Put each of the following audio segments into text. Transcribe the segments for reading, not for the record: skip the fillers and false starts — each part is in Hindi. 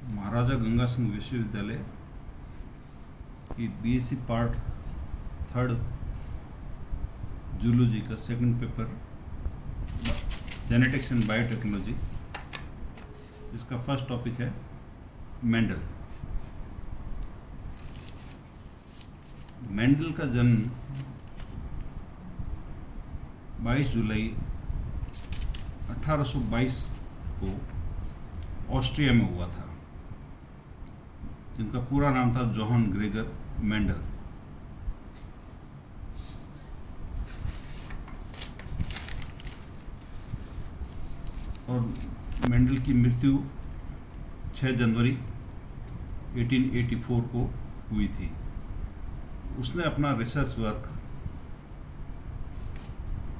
महाराजा गंगा सिंह विश्वविद्यालय की बीएससी पार्ट 3 जूलॉजी का second paper genetics and biotechnology, इसका फर्स्ट टॉपिक है मेंडल। मेंडल का जन्म 22 जुलाई 1822 को ऑस्ट्रिया में हुआ था, जिनका पूरा नाम था जोहान ग्रेगर मेंडल। और मेंडल की मृत्यु 6 जनवरी 1884 को हुई थी। उसने अपना research work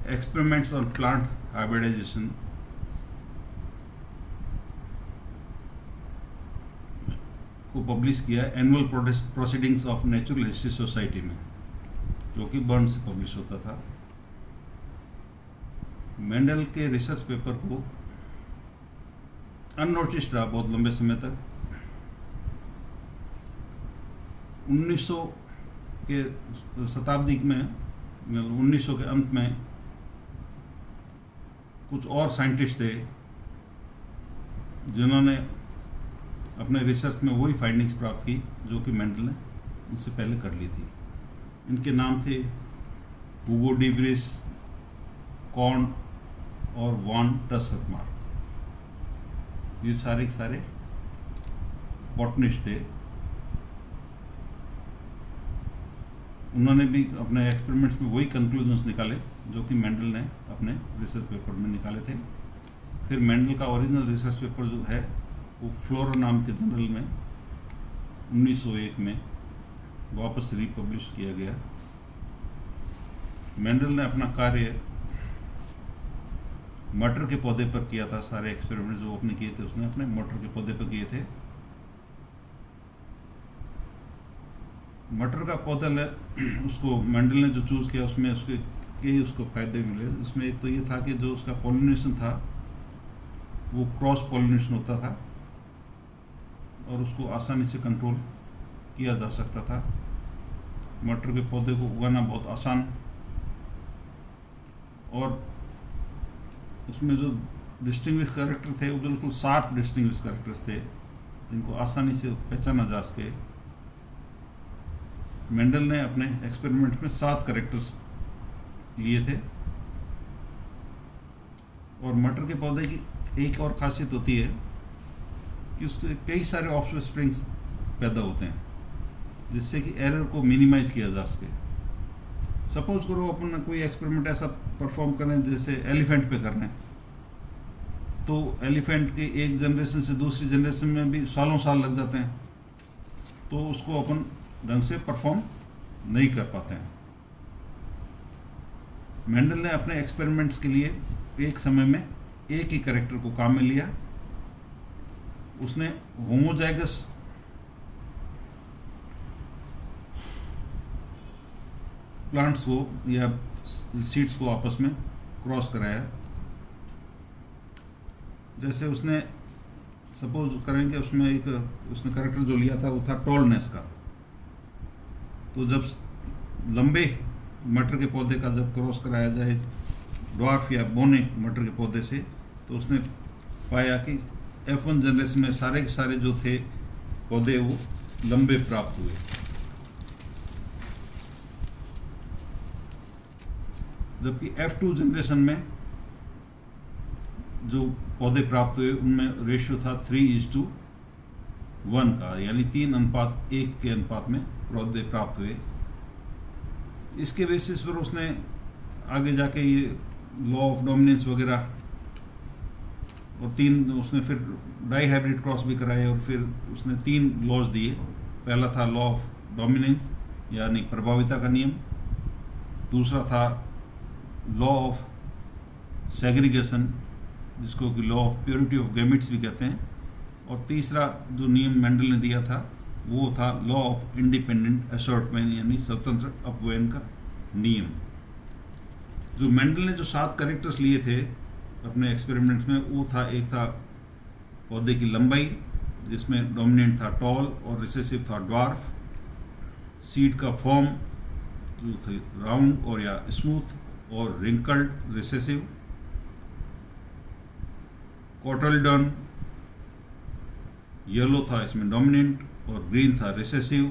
experiments on plant hybridization को पब्लिश किया annual proceedings of natural history society में, जो कि बर्न से पब्लिश होता था। मेंडल के रिसर्च पेपर को अननोटिस्ड रहा बहुत लंबे समय तक। 1900 के शताब्दी में, 1900 के अंत में कुछ और साइंटिस्ट थे जिन्होंने अपने रिसर्च में वही फाइंडिंग्स प्राप्त की जो कि मेंडल ने उनसे पहले कर ली थी। इनके नाम थे हुगो डी व्रिस, कॉर्न और वॉन टस्सरमार्क। ये सारे के सारे बॉटनिस्ट थे। उन्होंने भी अपने एक्सपेरिमेंट्स में वही कंक्लूजन्स निकाले जो कि मेंडल ने अपने रिसर्च पेपर में निकाले थे। फिर मेंडल का ओरिजिनल रिसर्च पेपर जो है वो फ्लोरा नाम के जर्नल में 1901 में वापस रिपब्लिश किया गया। मेंडल ने अपना कार्य मटर के पौधे पर किया था। सारे एक्सपेरिमेंट जो अपने किए थे उसने अपने मटर के पौधे पर किए थे। मटर का पौधा उसको मेंडल ने जो चूज किया उसमें उसको फायदे मिले। उसमें एक तो ये था कि जो उसका पॉलिनेशन था वो क्रॉस पॉलिनेशन होता था और उसको आसानी से कंट्रोल किया जा सकता था। मटर के पौधे को उगाना बहुत आसान, और उसमें जो डिस्टिंग्विश कैरेक्टर थे वो बिल्कुल 7 डिस्टिंग्विश कैरेक्टर्स थे जिनको आसानी से पहचाना जा सके। मेंडल ने अपने एक्सपेरिमेंट में 7 कैरेक्टर्स लिए थे। और मटर के पौधे की एक और खासियत होती है कि उसके कई सारे ऑफ स्प्रिंग्स पैदा होते हैं जिससे कि एरर को मिनिमाइज किया जा सके। सपोज करो अपन कोई एक्सपेरिमेंट ऐसा परफॉर्म करें जैसे एलिफेंट पे कर रहे हैं, तो एलिफेंट के एक जनरेशन से दूसरी जनरेशन में भी सालों साल लग जाते हैं, तो उसको अपन ढंग से परफॉर्म नहीं कर पाते हैं। मेंडल ने अपने एक्सपेरिमेंट्स के लिए एक समय में एक ही कैरेक्टर को काम में लिया। उसने होमोजाइगस प्लांट्स को या सीड्स को आपस में क्रॉस कराया। जैसे उसने सपोज करेंगे उसमें उसने कैरेक्टर जो लिया था वो था टॉलनेस का। तो जब लंबे मटर के पौधे का जब क्रॉस कराया जाए ड्वार्फ या बोने मटर के पौधे से, तो उसने पाया कि F1 जनरेशन में सारे के सारे जो थे पौधे वो लंबे प्राप्त हुए, जबकि F2 जनरेशन में जो पौधे प्राप्त हुए उनमें रेशियो था 3:1 का, यानी 3:1 के अनुपात में पौधे प्राप्त हुए। इसके बेसिस पर उसने आगे जाके ये लॉ ऑफ डोमिनेंस वगैरह और उसने फिर डाई हाइब्रिड क्रॉस भी कराए और फिर उसने 3 लॉज दिए। पहला था लॉ ऑफ डोमिनेंस यानी प्रभाविता का नियम, दूसरा था लॉ ऑफ सेग्रीगेशन जिसको कि law of purity of gametes भी कहते हैं, और तीसरा जो नियम मेंडल ने दिया था वो था लॉ ऑफ इंडिपेंडेंट असॉर्टमेंट यानी स्वतंत्र अपव्ययन का नियम। जो मेंडल ने जो 7 कैरेक्टर्स लिए थे अपने एक्सपेरिमेंट्स में, वो था एक था पौधे की लंबाई, जिसमें डोमिनेंट था टॉल और रिसेसिव था ड्वार्फ। सीड का फॉर्म जो थे राउंड और या स्मूथ और रिंकल्ड रिसेसिव। कॉटलडन येलो था इसमें डोमिनेंट और ग्रीन था रिसेसिव।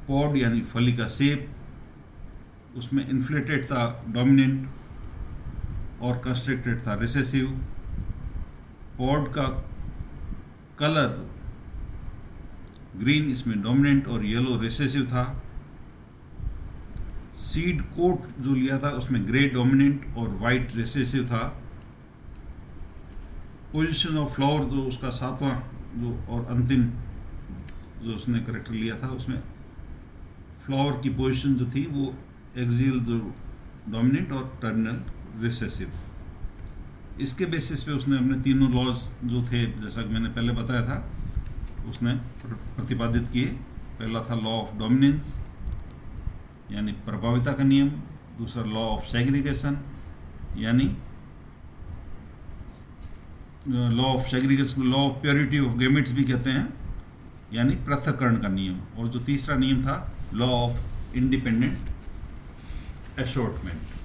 पॉड यानी फली का शेप, उसमें इन्फ्लेटेड था डोमिनेंट और कंस्ट्रिक्टेड था रिसेसिव। पॉड का कलर ग्रीन इसमें डोमिनेंट और येलो रिसेसिव था। सीड कोट जो लिया था उसमें ग्रे डोमिनेंट और वाइट रिसेसिव था। पोजीशन ऑफ फ्लावर जो उसका सातवां जो और अंतिम जो उसने करेक्टर लिया था, उसमें फ्लावर की पोजीशन जो थी वो एक्सियल जो डोमिनेंट और टर्मिनल रिसेसिव। इसके बेसिस पे उसने अपने तीनों लॉज जो थे, जैसा कि मैंने पहले बताया था, उसने प्रतिपादित किए। पहला था लॉ ऑफ डोमिनेंस यानी प्रभाविता का नियम। दूसरा लॉ ऑफ सेग्रीगेशन यानी law of purity of gametes भी कहते हैं, यानी पृथक्करण का नियम। और जो तीसरा नियम था लॉ ऑफ इंडिपेंडेंट एशॉर्टमेंट।